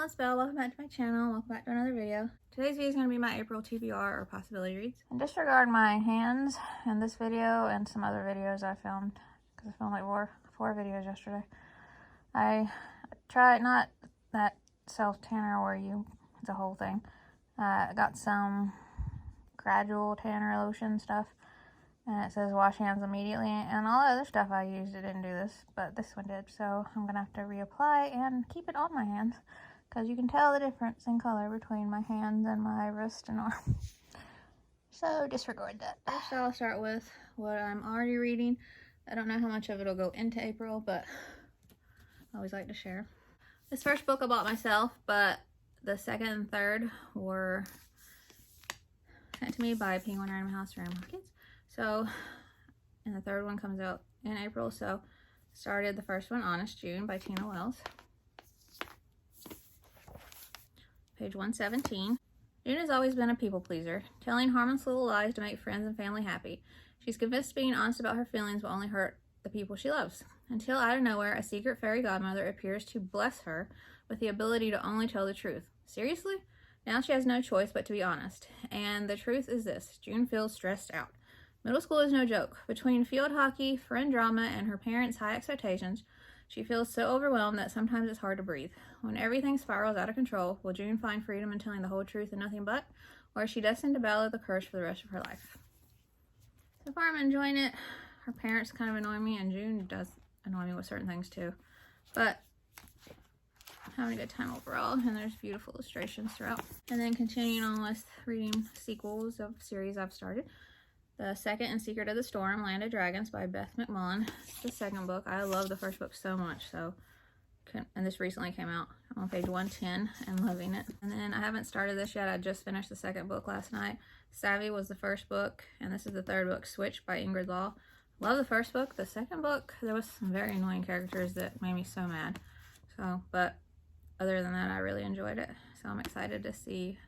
it's Belle. Welcome back to my channel. Welcome back to another video. Today's video is going to be my April TBR or possibility reads. And disregard my hands in this video and some other videos I filmed, because I filmed like four videos yesterday. I tried, not that self-tanner where it's a whole thing. I got some gradual tanner lotion stuff, and it says wash hands immediately, and all the other stuff I used, it didn't do this, but this one did, so I'm gonna have to reapply and keep it on my hands, because you can tell the difference in color between my hands and my wrist and arm. So disregard that. First I'll start with what I'm already reading. I don't know how much of it will go into April, but I always like to share. This first book I bought myself, but the second and third were sent to me by Penguin Random House for Random Kids. So, and the third one comes out in April, so started the first one, Honest June by Tina Wells. Page 117. June has always been a people pleaser, telling harmless little lies to make friends and family happy. She's convinced being honest about her feelings will only hurt the people she loves. Until out of nowhere, a secret fairy godmother appears to bless her with the ability to only tell the truth. Seriously? Now she has no choice but to be honest. And the truth is this: June feels stressed out. Middle school is no joke. Between field hockey, friend drama, and her parents' high expectations, she feels so overwhelmed that sometimes it's hard to breathe. When everything spirals out of control, will June find freedom in telling the whole truth and nothing but, or is she destined to battle the curse for the rest of her life? So far I'm enjoying it. Her parents kind of annoy me, and June does annoy me with certain things too. But I'm having a good time overall, and there's beautiful illustrations throughout. And then continuing on with reading sequels of series I've started. The second in Secret of the Storm, Land of Dragons by Beth McMullen. It's the second book. I love the first book so much, and this recently came out. I'm on page 110 and loving it. And then I haven't started this yet. I just finished the second book last night. Savvy was the first book, and this is the third book, Switch by Ingrid. Love the first book. The second book, there was some very annoying characters that made me so mad. But other than that, I really enjoyed it. So I'm excited to see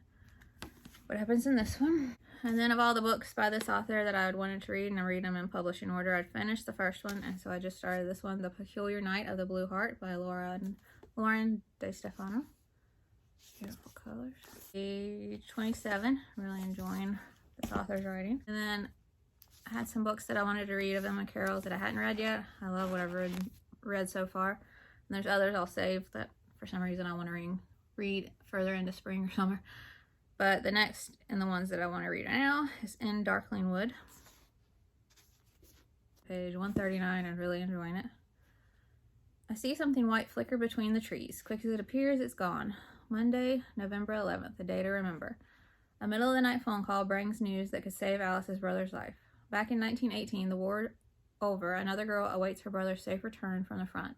what happens in this one. And then of all the books by this author that I had wanted to read, and I read them in publishing order, I'd finished the first one, and so I just started this one, The Peculiar Night of the Blue Heart by Lauren De Stefano. Beautiful colors. Page 27, really enjoying this author's writing. And then I had some books that I wanted to read of Emma Carroll's that I hadn't read yet. I love what I've read so far. And there's others I'll save that for some reason I want to read further into spring or summer. But the next, and the ones that I want to read right now, is In Darkling Wood. Page 139, I'm really enjoying it. I see something white flicker between the trees. Quick as it appears, it's gone. Monday, November 11th, a day to remember. A middle-of-the-night phone call brings news that could save Alice's brother's life. Back in 1918, the war over, another girl awaits her brother's safe return from the front.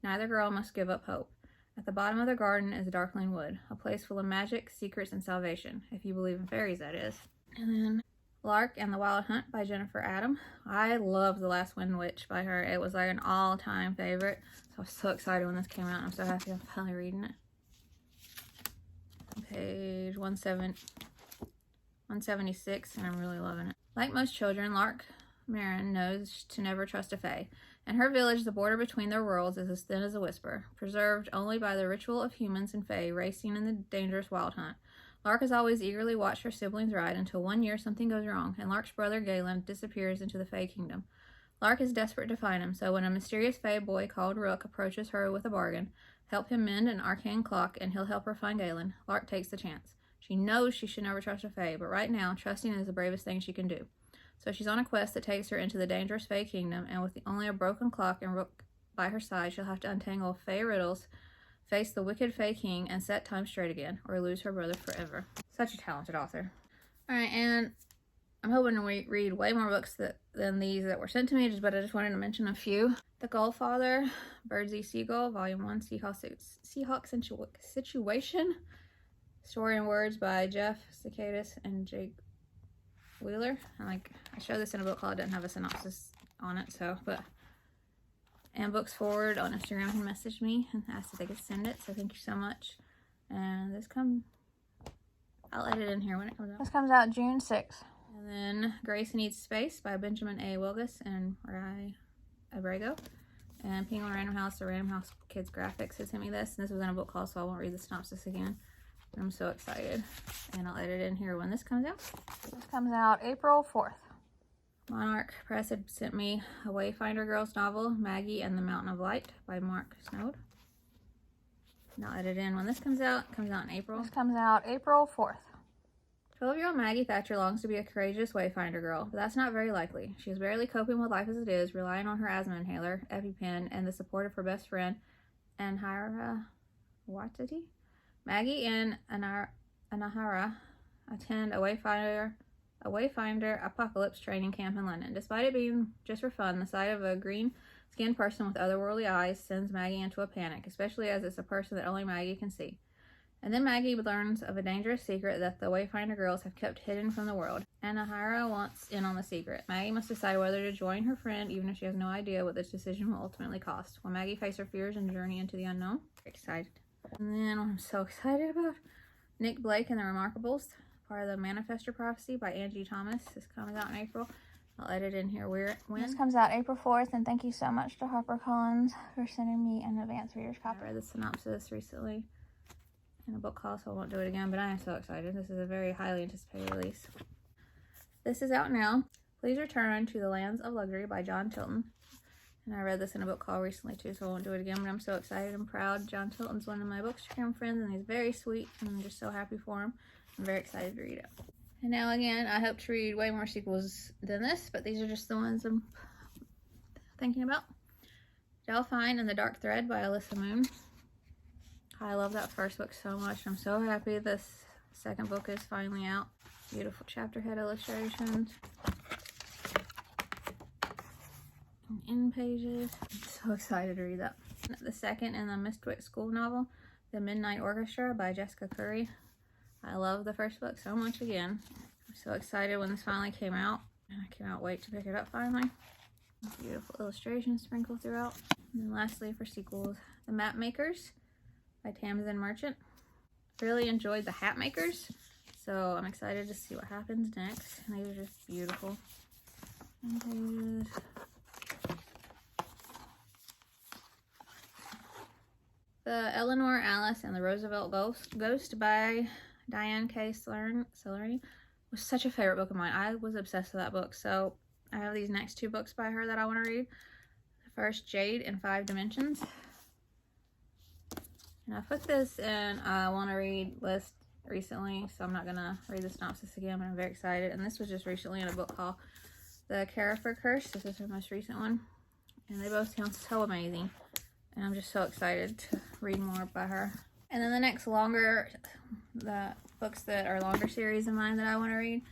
Neither girl must give up hope. At the bottom of the garden is Darkling Wood, a place full of magic, secrets, and salvation, if you believe in fairies, that is. And then Lark and the Wild Hunt by Jennifer Adam. I love The Last Wind Witch by her. It was like an all-time favorite. So I was so excited when this came out, and I'm so happy I'm finally reading it. Page 176, and I'm really loving it. Like most children, Lark Marin knows to never trust a fae. In her village, the border between their worlds is as thin as a whisper, preserved only by the ritual of humans and fae racing in the dangerous wild hunt. Lark has always eagerly watched her siblings ride until one year something goes wrong, and Lark's brother Galen disappears into the fae kingdom. Lark is desperate to find him, so when a mysterious fae boy called Rook approaches her with a bargain, help him mend an arcane clock and he'll help her find Galen, Lark takes the chance. She knows she should never trust a fae, but right now, trusting is the bravest thing she can do. So she's on a quest that takes her into the dangerous Fae Kingdom, and with only a broken clock and Rook by her side, she'll have to untangle Fae riddles, face the wicked Fae King, and set time straight again, or lose her brother forever. Such a talented author. Alright, and I'm hoping to read way more books than these that were sent to me, but I just wanted to mention a few. The Gullfather, Birdsy, Seagull, Volume 1, Seahawk Situation. Story and Words by Jeff, Sikaitis, and Jake Wheeler. I showed this in a book haul. I didn't have a synopsis on it, and Books Forward on Instagram had messaged me and asked if they could send it, so thank you so much. And I'll edit it in here when it comes out. This comes out June 6th. And then Grace Needs Space by Benjamin A. Wilgus and Abrego. And Penguin Random House, the Random House Kids Graphics had sent me this. And this was in a book haul, so I won't read the synopsis again. I'm so excited. And I'll edit in here when this comes out. This comes out April 4th. Monarch Press had sent me a Wayfinder Girls novel, Maggie and the Mountain of Light by Mark Snoad. And I'll edit in when this comes out. It comes out in April. This comes out April 4th. 12-year-old Maggie Thatcher longs to be a courageous Wayfinder girl, but that's not very likely. She is barely coping with life as it is, relying on her asthma inhaler, EpiPen, and the support of her best friend, Anhara Watati. Maggie and Anahara attend a Wayfinder apocalypse training camp in London. Despite it being just for fun, the sight of a green-skinned person with otherworldly eyes sends Maggie into a panic, especially as it's a person that only Maggie can see. And then Maggie learns of a dangerous secret that the Wayfinder girls have kept hidden from the world. Anahara wants in on the secret. Maggie must decide whether to join her friend, even if she has no idea what this decision will ultimately cost. Will Maggie face her fears and journey into the unknown? Excited. And then I'm so excited about Nick Blake and the Remarkables, part of the Manifestor Prophecy by Angie Thomas. This comes out in April. I'll edit in here when. This comes out April 4th, and thank you so much to HarperCollins for sending me an advance reader's copy. I read the synopsis recently in a book haul, so I won't do it again, but I am so excited. This is a very highly anticipated release. This is out now. Please Return to the Lands of Luxury by John Tilton. And I read this in a book haul recently too, so I won't do it again, but I'm so excited and proud. John Tilton's one of my Bookstagram friends, and he's very sweet, and I'm just so happy for him. I'm very excited to read it. And now again, I hope to read way more sequels than this, but these are just the ones I'm thinking about. Delphine and the Dark Thread by Alyssa Moon. I love that first book so much. I'm so happy this second book is finally out. Beautiful chapter head illustrations. And end pages. I'm so excited to read that. The second in the Mistwick School novel, The Midnight Orchestra by Jessica Curry. I love the first book so much again. I'm so excited when this finally came out. And I cannot wait to pick it up finally. Beautiful illustrations sprinkled throughout. And then lastly for sequels, The Map Makers by Tamsin Merchant. Really enjoyed The Hat Makers, so I'm excited to see what happens next. And these are just beautiful. And The Eleanor, Alice, and the Roosevelt Ghost by Diane K. Salerni was such a favorite book of mine. I was obsessed with that book, so I have these next two books by her that I want to read. The first, Jade in 5 Dimensions. And I put this in I want to read list recently, so I'm not going to read the synopsis again, but I'm very excited. And this was just recently in a book called The Carroll Curse. This is her most recent one. And they both sound so amazing. And I'm just so excited to read more by her. And then the next the books that are longer series of mine that I want to read,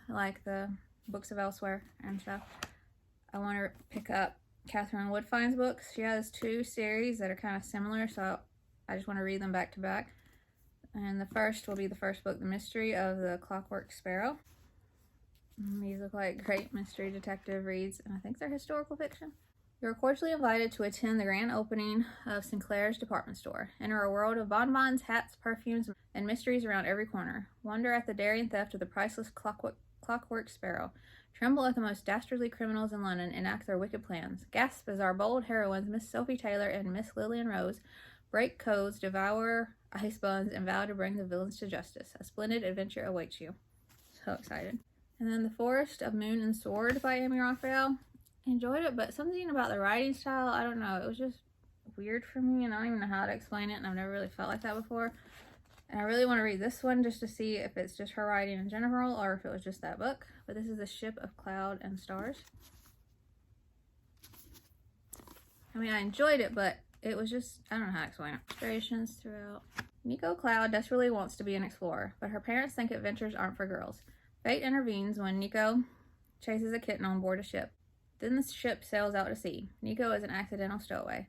like the books of Elsewhere and stuff, I want to pick up Catherine Woodfine's books. She has 2 series that are kind of similar, so I just want to read them back to back. And the first will be the first book, The Mystery of the Clockwork Sparrow. And these look like great mystery detective reads, and I think they're historical fiction. You're cordially invited to attend the grand opening of Sinclair's department store. Enter a world of bonbons, hats, perfumes, and mysteries around every corner. Wonder at the daring theft of the priceless clockwork sparrow. Tremble at the most dastardly criminals in London enact their wicked plans. Gasp as our bold heroines, Miss Sophie Taylor and Miss Lillian Rose, break codes, devour ice buns, and vow to bring the villains to justice. A splendid adventure awaits you. So excited. And then The Forest of Moon and Sword by Amy Raphael. Enjoyed it, but something about the writing style, I don't know, it was just weird for me, and I don't even know how to explain it, and I've never really felt like that before. And I really want to read this one just to see if it's just her writing in general or if it was just that book. But this is The Ship of Cloud and Stars. I mean, I enjoyed it, but it was just, I don't know how to explain it. Illustrations throughout. Nico Cloud desperately wants to be an explorer, but her parents think adventures aren't for girls. Fate intervenes when Nico chases a kitten on board a ship. Then the ship sails out to sea. Nico is an accidental stowaway.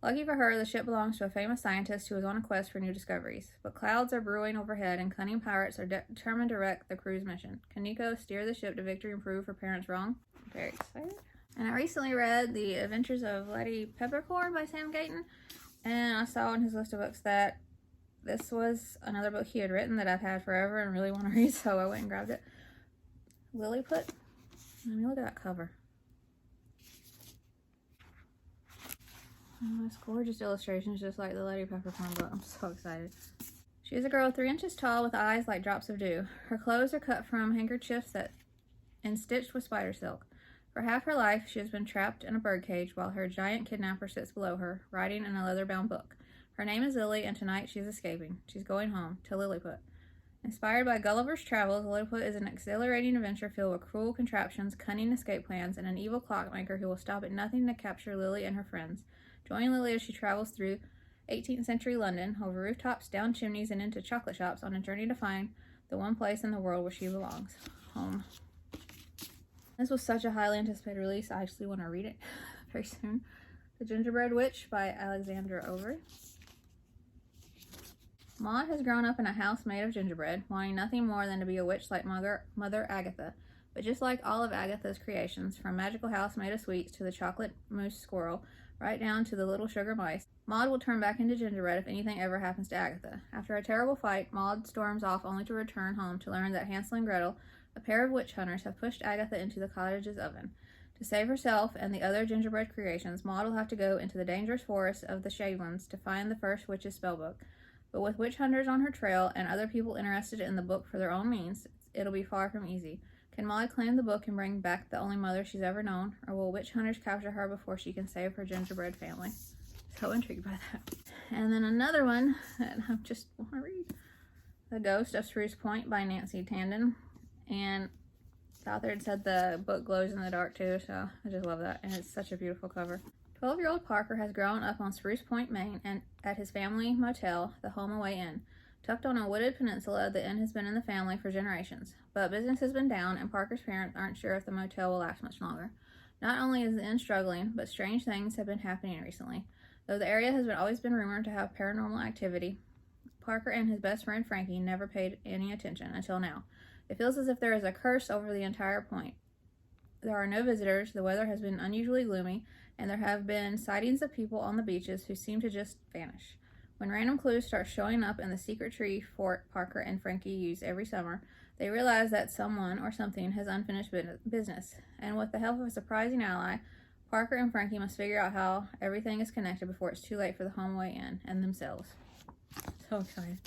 Lucky for her, the ship belongs to a famous scientist who is on a quest for new discoveries. But clouds are brewing overhead, and cunning pirates are determined to wreck the crew's mission. Can Nico steer the ship to victory and prove her parents wrong? I'm very excited. And I recently read The Adventures of Letty Peppercorn by Sam Gayton, and I saw in his list of books that this was another book he had written that I've had forever and really want to read, so I went and grabbed it. Lilliput. Let me look at that cover. Oh, it's gorgeous illustrations, just like the Lady Peppercorn book. I'm so excited. She is a girl 3 inches tall with eyes like drops of dew. Her clothes are cut from handkerchiefs and stitched with spider silk. For half her life, she has been trapped in a birdcage while her giant kidnapper sits below her, writing in a leather-bound book. Her name is Lily, and tonight she's escaping. She's going home, to Lilliput. Inspired by Gulliver's Travels, Lilliput is an exhilarating adventure filled with cruel contraptions, cunning escape plans, and an evil clockmaker who will stop at nothing to capture Lily and her friends. Join Lily as she travels through 18th century London, over rooftops, down chimneys, and into chocolate shops on a journey to find the one place in the world where she belongs, home. This was such a highly anticipated release. I actually want to read it very soon. The Gingerbread Witch by Alexandra Overy. Maud has grown up in a house made of gingerbread, wanting nothing more than to be a witch like Mother Agatha. But just like all of Agatha's creations, from magical house made of sweets to the chocolate mousse squirrel, right down to the little sugar mice, Maud will turn back into gingerbread if anything ever happens to Agatha. After a terrible fight, Maud storms off only to return home to learn that Hansel and Gretel, a pair of witch hunters, have pushed Agatha into the cottage's oven. To save herself and the other gingerbread creations, Maud will have to go into the dangerous forest of the Shavelands to find the first witch's spellbook. But with witch hunters on her trail and other people interested in the book for their own means, it'll be far from easy. Can Maud claim the book and bring back the only mother she's ever known, or will witch hunters capture her before she can save her gingerbread family? So intrigued by that. And then another one that I just want to read. The Ghost of Spruce Point by Nancy Tandon. And the author had said the book glows in the dark too, so I just love that. And it's such a beautiful cover. 12-year-old Parker has grown up on Spruce Point, Maine, and at his family motel, the Home Away Inn. Tucked on a wooded peninsula, the inn has been in the family for generations. But business has been down, and Parker's parents aren't sure if the motel will last much longer. Not only is the inn struggling, but strange things have been happening recently. Though the area has always been rumored to have paranormal activity, Parker and his best friend Frankie never paid any attention until now. It feels as if there is a curse over the entire point. There are no visitors, the weather has been unusually gloomy, and there have been sightings of people on the beaches who seem to just vanish. When random clues start showing up in the secret tree fort Parker and Frankie use every summer, they realize that someone or something has unfinished business, and with the help of a surprising ally, Parker and Frankie must figure out how everything is connected before it's too late for the Home Away Inn and themselves. So excited.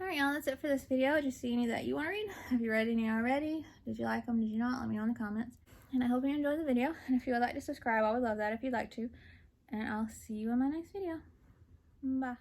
Alright y'all, that's it for this video. Did you see any that you want to read? Have you read any already? Did you like them? Did you not? Let me know in the comments. And I hope you enjoyed the video. And if you would like to subscribe, I would love that if you'd like to. And I'll see you in my next video. Bye.